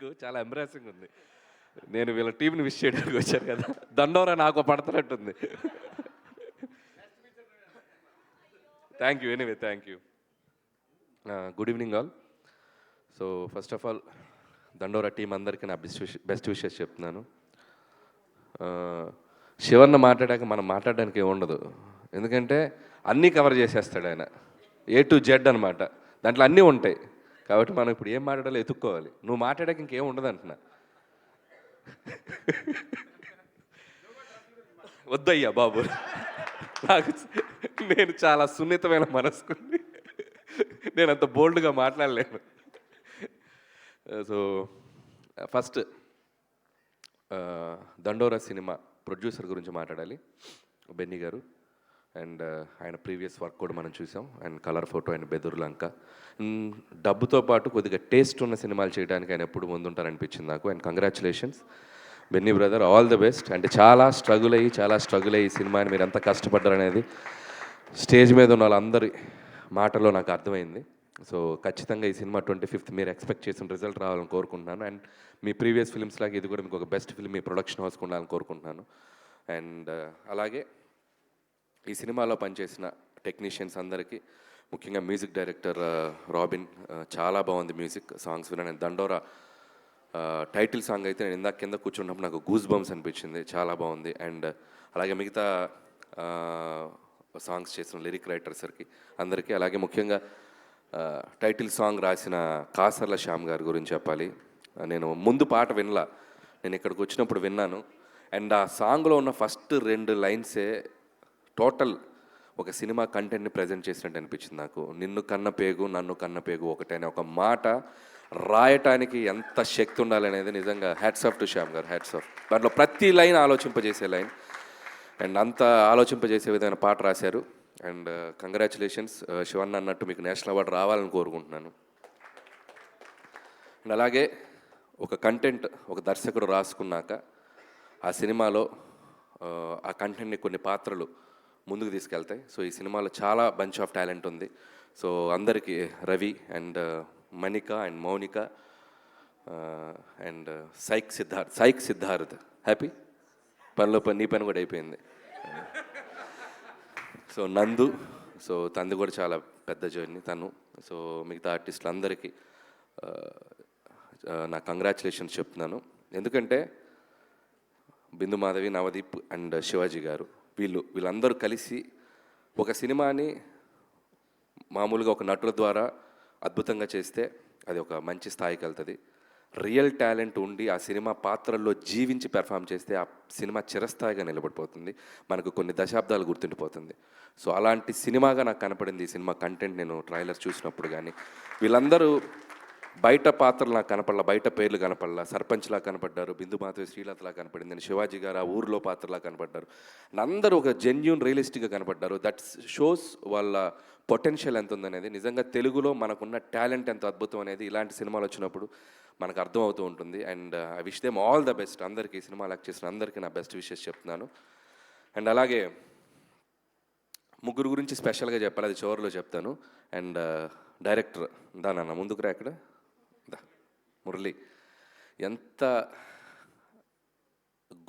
నాకు చాలా ఎంబ్రాసింగ్ ఉంది. నేను వీళ్ళ టీంని విష్ చేయడానికి వచ్చాను కదా, దండోరా నాకు పడుతున్నట్టుంది. Thank you, anyway thank you. Good evening all. So first of all Dandora team అందరికీ నా బెస్ట్ విషెస్ చెప్తున్నాను. శివన్న మాట్లాడాక మనం మాట్లాడడానికి ఏమి ఉండదు, ఎందుకంటే అన్నీ కవర్ చేసేస్తాడు ఆయన, A to Z అనమాట. దాంట్లో అన్నీ ఉంటాయి, కాబట్టి మనం ఇప్పుడు ఏం మాట్లాడాలో ఎత్తుక్కోవాలి. నువ్వు మాట్లాడాక ఇంకేం ఉండదు అంటున్నా. వద్దయ్యా బాబు, నాకు నేను చాలా సున్నితమైన మనసుకుంది, నేను అంత బోల్డ్గా మాట్లాడలేను. సో ఫస్ట్ దండోరా సినిమా ప్రొడ్యూసర్ గురించి మాట్లాడాలి, బెన్నీ గారు. అండ్ ఆయన ప్రీవియస్ వర్క్ కూడా మనం చూసాం, and colour photo and Bedurulanka. డబ్బుతో పాటు కొద్దిగా టేస్ట్ ఉన్న సినిమాలు చేయడానికి ఆయన ఎప్పుడు ముందుంటారనిపించింది నాకు. And congratulations Benny brother, all the best. అంటే చాలా స్ట్రగుల్ అయ్యి ఈ సినిమాని మీరు ఎంత కష్టపడ్డారనేది స్టేజ్ మీద ఉన్న వాళ్ళందరి మాటలో నాకు అర్థమైంది. సో ఖచ్చితంగా ఈ సినిమా 25th మీరు ఎక్స్పెక్ట్ చేసిన రిజల్ట్ రావాలని కోరుకుంటున్నాను. అండ్ మీ ప్రీవియస్ ఫిల్మ్స్ లాగా ఇది కూడా మీకు ఒక బెస్ట్ ఫిల్మ్ మీ ప్రొడక్షన్ హౌస్కి ఉండాలని కోరుకుంటున్నాను. అండ్ అలాగే ఈ సినిమాలో పనిచేసిన టెక్నీషియన్స్ అందరికీ, ముఖ్యంగా మ్యూజిక్ డైరెక్టర్ రాబిన్, చాలా బాగుంది మ్యూజిక్, సాంగ్స్ విన్నాను. దండోరా టైటిల్ సాంగ్ అయితే నేను ఇందాక కింద కూర్చున్నప్పుడు నాకు గూస్ బంప్స్ అనిపించింది, చాలా బాగుంది. అండ్ అలాగే మిగతా సాంగ్స్ చేసిన లిరిక్ రైటర్స్కి అందరికీ, అలాగే ముఖ్యంగా టైటిల్ సాంగ్ రాసిన కాసర్ల శ్యామ్ గారి గురించి చెప్పాలి. నేను ముందు పాట వినలా, నేను ఇక్కడికి వచ్చినప్పుడు విన్నాను. అండ్ ఆ సాంగ్లో ఉన్న ఫస్ట్ 2 లైన్సే టోటల్ ఒక సినిమా కంటెంట్ని ప్రజెంట్ చేసినట్టు అనిపించింది నాకు. నిన్ను కన్న పేగు నన్ను కన్న పేగు ఒకటే అనే ఒక మాట రాయటానికి ఎంత శక్తి ఉండాలనేది నిజంగా హ్యాట్స్ ఆఫ్ టు శ్యామ్ గారు, హ్యాట్స్ ఆఫ్. దాంట్లో ప్రతి లైన్ ఆలోచింపజేసే లైన్, అండ్ అంత ఆలోచింపజేసే విధమైన పాట రాశారు. అండ్ కంగ్రాచులేషన్స్ శివన్న, అన్నట్టు మీకు నేషనల్ అవార్డు రావాలని కోరుకుంటున్నాను. అండ్ అలాగే ఒక కంటెంట్ ఒక దర్శకుడు రాసుకున్నాక ఆ సినిమాలో ఆ కంటెంట్ని కొన్ని పాత్రలు ముందుకు తీసుకెళ్తాయి. సో ఈ సినిమాలో చాలా బంచ్ ఆఫ్ టాలెంట్ ఉంది. సో అందరికీ Ravi and Manika and Mounika and psych Siddharth happy పనిలో నీ పని కూడా అయిపోయింది. సో నందు, సో తనది కూడా చాలా పెద్ద జర్నీ తను. సో మిగతా ఆర్టిస్టులు అందరికీ నా కంగ్రాచులేషన్స్ చెప్తున్నాను. ఎందుకంటే బిందు మాధవి, నవదీప్ అండ్ శివాజీ గారు వీళ్ళందరూ కలిసి ఒక సినిమాని మామూలుగా ఒక నటుల ద్వారా అద్భుతంగా చేస్తే అది ఒక మంచి స్థాయికి వెళ్తుంది. రియల్ టాలెంట్ ఉండి ఆ సినిమా పాత్రల్లో జీవించి పెర్ఫామ్ చేస్తే ఆ సినిమా చిరస్థాయిగా నిలబడిపోతుంది, మనకు కొన్ని దశాబ్దాలు గుర్తుండిపోతుంది. సో అలాంటి సినిమాగా నాకు కనపడింది ఈ సినిమా కంటెంట్. నేను ట్రైలర్ చూసినప్పుడు కానీ వీళ్ళందరూ బయట పాత్రలు నాకు కనపడలా, బయట పేర్లు కనపడలా. సర్పంచ్లా కనపడ్డారు, బిందు మాధవి శ్రీలతలా కనపడింది, నేను శివాజీ గారు ఆ ఊర్లో పాత్రలా కనపడ్డారు. అందరూ ఒక జెన్యూన్ రియలిస్టిక్గా కనపడ్డారు. దట్ షోస్ వాళ్ళ పొటెన్షియల్ ఎంత ఉందనేది. నిజంగా తెలుగులో మనకున్న టాలెంట్ ఎంత అద్భుతం అనేది ఇలాంటి సినిమాలు వచ్చినప్పుడు మనకు అర్థమవుతూ ఉంటుంది. And I wish them all the best. అందరికీ ఈ సినిమా యాక్ట్ చేసిన అందరికీ నా బెస్ట్ విషెస్ చెప్తున్నాను. అండ్ అలాగే ముగ్గురు గురించి స్పెషల్గా చెప్పాలి, అది చివరిలో చెప్తాను. అండ్ డైరెక్టర్ దానన్న ముందుకు రా, ఇక్కడ మురళి ఎంత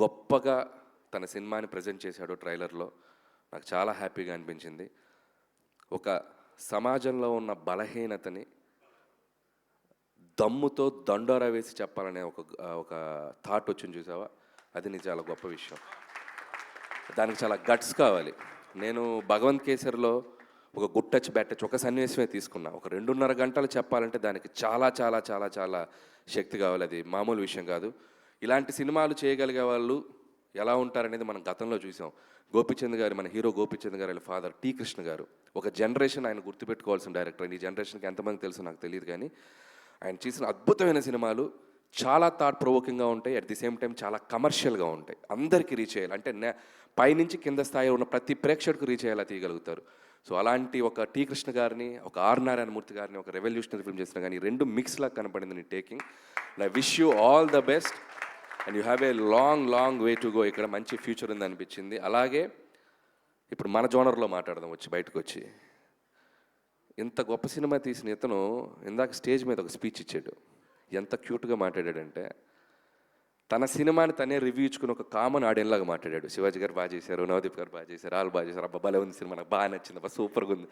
గొప్పగా తన సినిమాని ప్రజెంట్ చేశాడో ట్రైలర్లో, నాకు చాలా హ్యాపీగా అనిపించింది. ఒక సమాజంలో ఉన్న బలహీనతని దమ్ముతో దండోరా వేసి చెప్పాలనే ఒక థాట్ వచ్చింది చూసావా, అది నీకు చాలా గొప్ప విషయం. దానికి చాలా గట్స్ కావాలి. నేను భగవంత్ కేసరిలో ఒక గుడ్ టచ్ బ్యాడ్ టచ్ ఒక సన్నివేశమే తీసుకున్నా. ఒక 2.5 గంటలు చెప్పాలంటే దానికి చాలా చాలా చాలా చాలా శక్తి కావాలి, అది మామూలు విషయం కాదు. ఇలాంటి సినిమాలు చేయగలిగే వాళ్ళు ఎలా ఉంటారనేది మనం గతంలో చూసాం. గోపీచంద్ గారు, మన హీరో గోపీచంద్ గారు వాళ్ళ ఫాదర్ టీ కృష్ణ గారు, ఒక జనరేషన్ ఆయన గుర్తుపెట్టుకోవాల్సిన డైరెక్టర్. ఈ జనరేషన్కి ఎంతమంది తెలుసు నాకు తెలియదు, కానీ ఆయన చేసిన అద్భుతమైన సినిమాలు చాలా థాట్ ప్రొవోకింగ్గా ఉంటాయి, అట్ ది సేమ్ టైం చాలా కమర్షియల్గా ఉంటాయి. అందరికీ రీచ్ అయ్యాలి అంటే పైనుంచి కింద స్థాయిలో ఉన్న ప్రతి ప్రేక్షకుడికి రీచ్ అయ్యేలా తీయగలుగుతారు. సో అలాంటి ఒక టీ కృష్ణ గారిని, ఒక ఆర్ నారాయణమూర్తి గారిని ఒక రెవల్యూషనరీ ఫిల్మ్ చేసిన, కానీ 2 మిక్స్లా కనపడింది నీ taking. And I wish you all the best and you have a long way to go. ఇక్కడ మంచి ఫ్యూచర్ ఉంది అనిపించింది. అలాగే ఇప్పుడు మన జోనర్లో మాట్లాడదాం, బయటకు వచ్చి ఇంత గొప్ప సినిమా తీసిన ఇతను ఇందాక స్టేజ్ మీద ఒక స్పీచ్ ఇచ్చాడు. ఎంత క్యూట్గా మాట్లాడాడంటే తన సినిమాని తనే రివ్యూ ఇచ్చుకుని ఒక కామన్ ఆడియన్లాగా మాట్లాడాడు. శివాజీ గారు బాగా చేశారు, నవదీప్ గారు బాగా చేశారు, వాళ్ళు బాగా చేశారు, అబ్బా భలే ఉంది సినిమా, నాకు బాగా నచ్చింది, అబ్బా సూపర్గా ఉంది.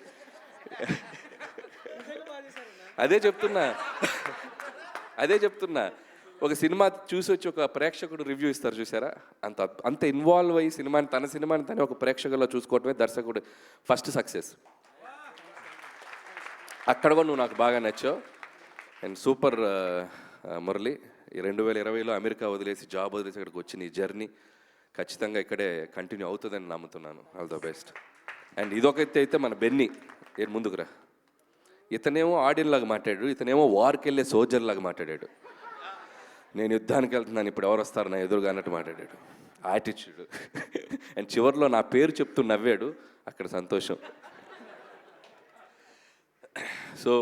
అదే చెప్తున్నా అదే చెప్తున్నా ఒక సినిమా చూసి వచ్చి ఒక ప్రేక్షకుడు రివ్యూ ఇస్తారు చూసారా, అంత అంత ఇన్వాల్వ్ అయ్యి తన సినిమాని తనే ఒక ప్రేక్షకుల్లో చూసుకోవటమే దర్శకుడు ఫస్ట్ సక్సెస్. అక్కడ కూడా నువ్వు నాకు బాగా నచ్చావు. అండ్ సూపర్ మురళి, ఈ 2020లో అమెరికా వదిలేసి జాబ్ వదిలేసి ఇక్కడికి వచ్చి నీ జర్నీ ఖచ్చితంగా ఇక్కడే కంటిన్యూ అవుతుందని నమ్ముతున్నాను. All the best. అండ్ ఇదొకైతే అయితే మన బెన్నీ ఏం ముందుకురా, ఇతనేమో ఆడియన్ లాగా మాట్లాడాడు, ఇతనేమో వార్కి వెళ్ళే సోల్జర్ లాగా మాట్లాడాడు. నేను యుద్ధానికి వెళ్తున్నాను, ఇప్పుడు ఎవరు వస్తారు నా ఎదురుగా అన్నట్టు మాట్లాడాడు. యాటిట్యూడ్. అండ్ చివరిలో నా పేరు చెప్తూ నవ్వాడు, అక్కడ సంతోషం. సో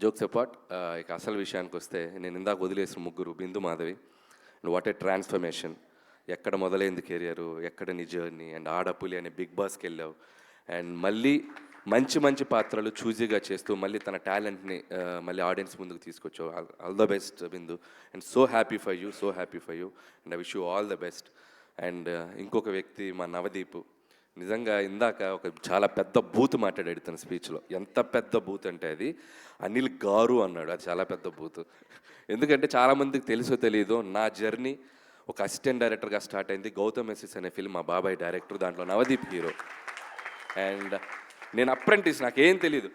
జోక్స్ అపార్ట్, ఇక అసలు విషయానికి వస్తే నేను ఇందాక వదిలేసిన ముగ్గురు, బిందు మాధవి, వాట్ ఏ ట్రాన్స్ఫర్మేషన్. ఎక్కడ మొదలైంది కెరియరు, ఎక్కడ నీ జర్నీ, అండ్ ఆడపులి అనే బిగ్ బాస్కి వెళ్ళావు, అండ్ మళ్ళీ మంచి మంచి పాత్రలు చూజీగా చేస్తూ మళ్ళీ తన టాలెంట్ని మళ్ళీ ఆడియన్స్ ముందుకు తీసుకొచ్చావు. All the best Bindu, and so happy for you, and I wish you all the best. And ఇంకొక వ్యక్తి మా నవదీప్, నిజంగా ఇందాక ఒక చాలా పెద్ద బూత్ మాట్లాడాడు తన స్పీచ్లో. ఎంత పెద్ద బూత్ అంటే అది అనిల్ గారు అన్నాడు, అది చాలా పెద్ద బూత్. ఎందుకంటే చాలామందికి తెలుసో తెలియదో నా జర్నీ ఒక అసిస్టెంట్ డైరెక్టర్గా స్టార్ట్ అయింది. గౌతమ్ ఎస్ఎస్ అనే ఫిల్మ్ మా బాబాయ్ డైరెక్టర్, దాంట్లో నవదీప్ హీరో. అండ్ నేను అప్రెంటిస్, నాకేం తెలియదు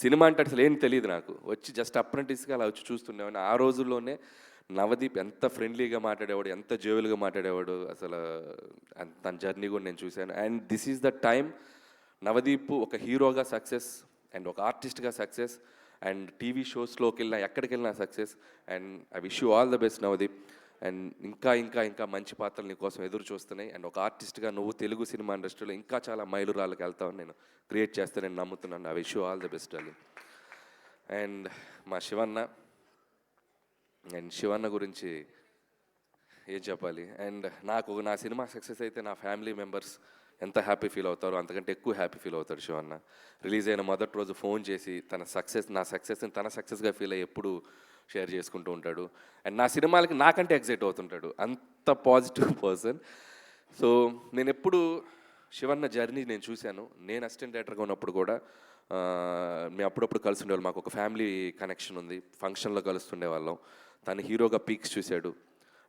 సినిమా అంటే అసలు ఏం తెలియదు నాకు, వచ్చి జస్ట్ అప్రెంటిస్గా అలా వచ్చి చూస్తుండేవాడిని. ఆ రోజుల్లోనే నవదీప్ ఎంత ఫ్రెండ్లీగా మాట్లాడేవాడు, ఎంత జోవెల్గా మాట్లాడేవాడు, అసలు తన జర్నీ కూడా నేను చూశాను. And this is the time Navdeep ఒక హీరోగా సక్సెస్, అండ్ ఒక ఆర్టిస్ట్గా సక్సెస్, అండ్ టీవీ షోస్లోకి వెళ్ళినా ఎక్కడికి వెళ్ళినా success. And I wish you all the best Navdeep. And ఇంకా ఇంకా ఇంకా మంచి పాత్రలు నీ కోసం ఎదురు చూస్తున్నాయి. అండ్ ఒక ఆర్టిస్ట్గా నువ్వు తెలుగు సినిమా ఇండస్ట్రీలో ఇంకా చాలా మైలురాళ్ళకి వెళ్తావు, నేను క్రియేట్ చేస్తే నేను నమ్ముతున్నాను. I wish you all the best అని. అండ్ మా శివన్న గురించి ఏం చెప్పాలి. అండ్ నా సినిమా సక్సెస్ అయితే నా ఫ్యామిలీ మెంబర్స్ ఎంత హ్యాపీ ఫీల్ అవుతారో అంతకంటే ఎక్కువ హ్యాపీ ఫీల్ అవుతాడు శివన్న. రిలీజ్ అయిన మొదటి రోజు ఫోన్ చేసి నా సక్సెస్ని తన సక్సెస్గా ఫీల్ అయ్యి ఎప్పుడు షేర్ చేసుకుంటూ ఉంటాడు. అండ్ నా సినిమాలకి నాకంటే ఎగ్జైట్ అవుతుంటాడు, అంత పాజిటివ్ పర్సన్. సో నేను ఎప్పుడు శివన్న జర్నీ నేను చూశాను. నేను అసిస్టెంట్ డైరెక్టర్గా ఉన్నప్పుడు కూడా మేము అప్పుడప్పుడు కలిసి ఉండేవాళ్ళం. మాకు ఒక ఫ్యామిలీ కనెక్షన్ ఉంది, ఫంక్షన్లో కలుస్తుండే వాళ్ళం. తను హీరోగా పీక్స్ చూశాడు,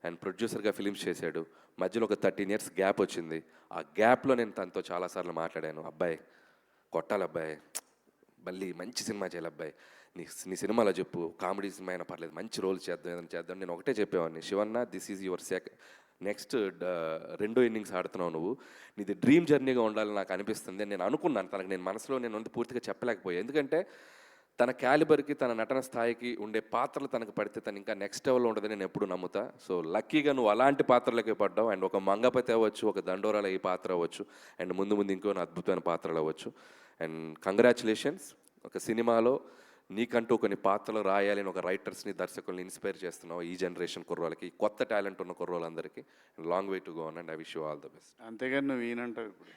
అండ్ ప్రొడ్యూసర్గా ఫిలిమ్స్ చేశాడు. మధ్యలో ఒక 13 years గ్యాప్ వచ్చింది. ఆ గ్యాప్లో నేను తనతో చాలాసార్లు మాట్లాడాను, అబ్బాయి కొట్టాలి అబ్బాయి, మళ్ళీ మంచి సినిమా చేయాలి అబ్బాయి, నీ సినిమాలో చెప్పు, కామెడీ సినిమా అయినా పర్లేదు, మంచి రోల్ చేద్దాం, ఏదైనా చేద్దాం. నేను ఒకటే చెప్పేవాడిని, Shivanna this is your next రెండో ఇన్నింగ్స్ ఆడుతున్నావు నువ్వు, నీది డ్రీమ్ జర్నీగా ఉండాలని నాకు అనిపిస్తుంది. నేను అనుకున్నాను తనకు, నేను మనసులో నేను పూర్తిగా చెప్పలేకపోయాను. ఎందుకంటే తన క్యాలిబర్కి, తన నటన స్థాయికి ఉండే పాత్రలు తనకు పడితే తను ఇంకా నెక్స్ట్ లెవెల్లో ఉండదని నేను ఎప్పుడు నమ్ముతా. సో లక్కీగా నువ్వు అలాంటి పాత్రలకే పడ్డావు. అండ్ ఒక మంగపతి అవ్వచ్చు, ఒక దండోరాల ఈ పాత్ర అవ్వచ్చు, అండ్ ముందు ఇంకో అద్భుతమైన పాత్రలు అవ్వచ్చు. అండ్ కంగ్రాచులేషన్స్, ఒక సినిమాలో నీకంటూ కొన్ని పాత్రలు రాయాలని ఒక రైటర్స్ని, దర్శకుల్ని ఇన్స్పైర్ చేస్తున్నావు ఈ జనరేషన్ కుర్రోళ్ళకి, కొత్త టాలెంట్ ఉన్న కుర్రోళ్ళందరికీ. Long way to go and I wish you all the best. అంతేగాని నువ్వు ఈయనంటావు ఇప్పుడు.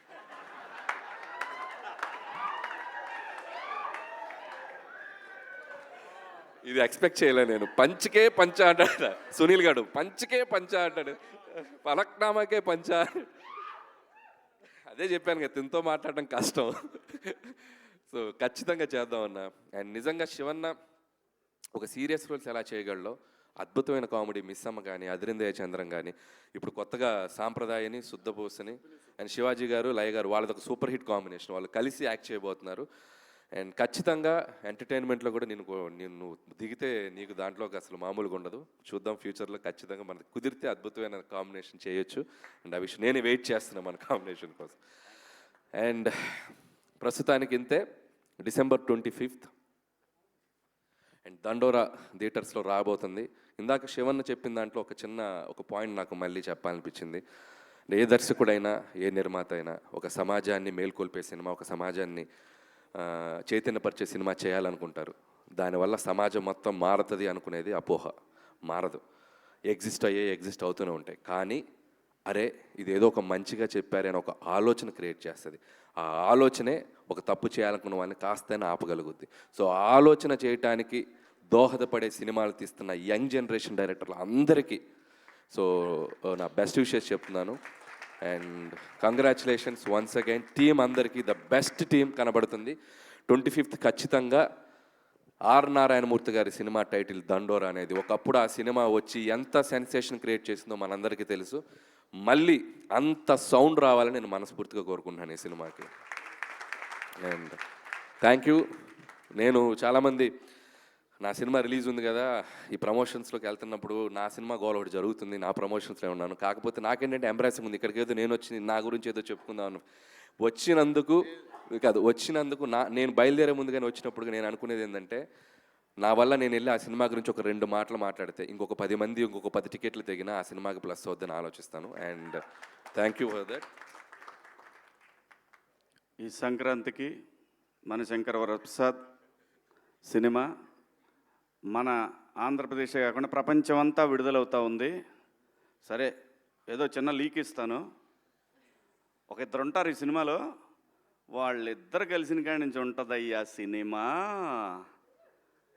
ఇది ఎక్స్పెక్ట్ చేయలే నేను. పంచ్కే పంచ అంటాడు సునీల్ గారు, పంచ్కే పంచ అంటాడు, పలక్నామాకే పంచ. అదే చెప్పాను కదా, తినతో మాట్లాడడం కష్టం. సో ఖచ్చితంగా చేద్దామన్నా. అండ్ నిజంగా శివన్న ఒక సీరియస్ రోల్స్ ఎలా చేయగలడో, అద్భుతమైన కామెడీ మిస్సమ్మ కానీ, అదిరిందయ చంద్రం కానీ, ఇప్పుడు కొత్తగా సాంప్రదాయని, శుద్ధపూసని, అండ్ శివాజీ గారు, లయ గారు, వాళ్ళది ఒక సూపర్ హిట్ కాంబినేషన్, వాళ్ళు కలిసి యాక్ట్ చేయబోతున్నారు. అండ్ ఖచ్చితంగా ఎంటర్టైన్మెంట్లో కూడా నిన్ను దిగితే నీకు దాంట్లోకి అసలు మామూలుగా ఉండదు. చూద్దాం ఫ్యూచర్లో ఖచ్చితంగా మనకు కుదిరితే అద్భుతమైన కాంబినేషన్ చేయొచ్చు. అండ్ ఆ విషయం నేను వెయిట్ చేస్తున్నాను మన కాంబినేషన్ కోసం. అండ్ ప్రస్తుతానికి ఇంతే. December 25th అండ్ దండోరా థియేటర్స్లో రాబోతుంది. ఇందాక శివన్న చెప్పిన దాంట్లో ఒక పాయింట్ నాకు మళ్ళీ చెప్పాలనిపించింది. ఏ దర్శకుడైనా, ఏ నిర్మాత అయినా ఒక సమాజాన్ని మేల్కొల్పే సినిమా, ఒక సమాజాన్ని చైతన్యపరిచే సినిమా చేయాలనుకుంటారు. దానివల్ల సమాజం మొత్తం మారుతుంది అనుకునేది అపోహ. మారదు, ఎగ్జిస్ట్ అవుతూనే ఉంటాయి. కానీ అరే ఇదేదో ఒక మంచిగా చెప్పారే అని ఒక ఆలోచన క్రియేట్ చేస్తుంది. ఆ ఆలోచనే ఒక తప్పు చేయాలనుకున్న వాళ్ళని కాస్తైనా ఆపగలుగుద్ది. సో ఆలోచన చేయటానికి దోహదపడే సినిమాలు తీస్తున్న యంగ్ జనరేషన్ డైరెక్టర్లు అందరికీ సో నా బెస్ట్ విషెస్ చెప్తున్నాను. And congratulations once again team అందరికీ, ద బెస్ట్ టీం కనబడుతుంది. 25th ఖచ్చితంగా ఆర్ నారాయణమూర్తి గారి సినిమా టైటిల్ దండోరా అనేది ఒకప్పుడు ఆ సినిమా వచ్చి ఎంత సెన్సేషన్ క్రియేట్ చేసిందో మనందరికీ తెలుసు. మళ్ళీ అంత సౌండ్ రావాలని నేను మనస్ఫూర్తిగా కోరుకుంటున్నాను ఈ సినిమాకి. And thank you. నేను చాలామంది నా సినిమా రిలీజ్ ఉంది కదా, ఈ ప్రమోషన్స్లోకి వెళ్తున్నప్పుడు నా సినిమా గోల్ ఒకటి జరుగుతుంది, నా ప్రమోషన్స్లో ఉన్నాను. కాకపోతే నాకేంటంటే ఎంబ్రాసింగ్ ఉంది, ఇక్కడికి ఏదో నేను వచ్చి నా గురించి ఏదో చెప్పుకుందామను వచ్చినందుకు నేను బయలుదేరే ముందుగానే వచ్చినప్పుడు నేను అనుకునేది ఏంటంటే, నా వల్ల నేను వెళ్ళి ఆ సినిమా గురించి ఒక 2 మాటలు మాట్లాడితే ఇంకొక 10 మంది ఇంకొక 10 టికెట్లు తెగినా ఆ సినిమాకి ప్లస్ అవుద్దని ఆలోచిస్తాను. And thank you for that. ఈ సంక్రాంతికి మన శంకర వరప్రసాద్ సినిమా మన ఆంధ్రప్రదేశ్ కాకుండా ప్రపంచం అంతా విడుదలవుతూ ఉంది. సరే, ఏదో చిన్న లీక్ ఇస్తాను. ఒక 2 ఉంటారు ఈ సినిమాలో, వాళ్ళిద్దరు కలిసిన కాడి నుంచి ఉంటుంది అయ్యా సినిమా.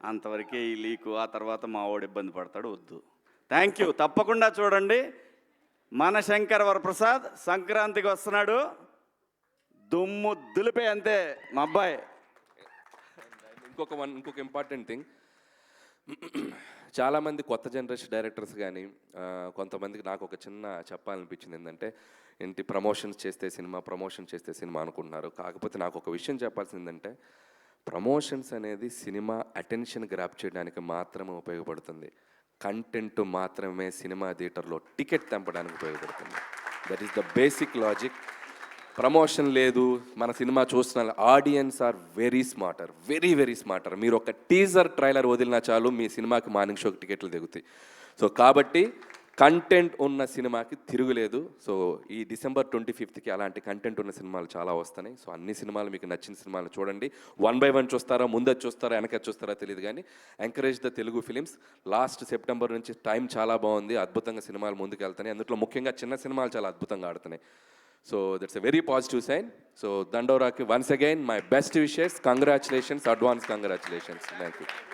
అంతవరకే ఈ లీకు, ఆ తర్వాత మా వాడు ఇబ్బంది పడతాడు, వద్దు. Thank you. తప్పకుండా చూడండి. మన శంకర వరప్రసాద్ సంక్రాంతికి వస్తున్నాడు, దుమ్ము దులిపే అంతే మా అబ్బాయి. ఇంకొక ఇంపార్టెంట్ థింగ్, చాలామంది కొత్త జనరేషన్ డైరెక్టర్స్ కానీ కొంతమందికి నాకు ఒక చిన్న చెప్పాలనిపించింది ఏంటంటే, ఏంటి ప్రమోషన్స్ చేస్తే సినిమా అనుకుంటున్నారు. కాకపోతే నాకు ఒక విషయం చెప్పాల్సింది ఏంటంటే, ప్రమోషన్స్ అనేది సినిమా అటెన్షన్ గ్రాప్ చేయడానికి మాత్రమే ఉపయోగపడుతుంది. కంటెంట్ మాత్రమే సినిమా థియేటర్లో టికెట్ తెంపడానికి ఉపయోగపడుతుంది. That is the basic logic. Promotion లేదు, మన సినిమా చూస్తున్న ఆడియన్స్ ఆర్ వెరీ స్మార్టర్. మీరు ఒక టీజర్ ట్రైలర్ వదిలినా చాలు మీ సినిమాకి మార్నింగ్ షోకి టికెట్లు దిగుతాయి. సో కాబట్టి కంటెంట్ ఉన్న సినిమాకి తిరుగులేదు. సో ఈ December 25th అలాంటి కంటెంట్ ఉన్న సినిమాలు చాలా వస్తున్నాయి. సో అన్ని సినిమాలు మీకు నచ్చిన సినిమాలు చూడండి. 1 by 1 చూస్తారా, ముందది చూస్తారా, వెనక చూస్తారా తెలియదు, కానీ encourage the Telugu films. Last September నుంచి టైం చాలా బాగుంది, అద్భుతంగా సినిమాలు ముందుకు వెళ్తున్నాయి. అందులో ముఖ్యంగా చిన్న సినిమాలు చాలా అద్భుతంగా ఆడుతున్నాయి. So that's a very positive sign. So Dandoraki, once again, my best wishes, congratulations, advance congratulations. Thank you.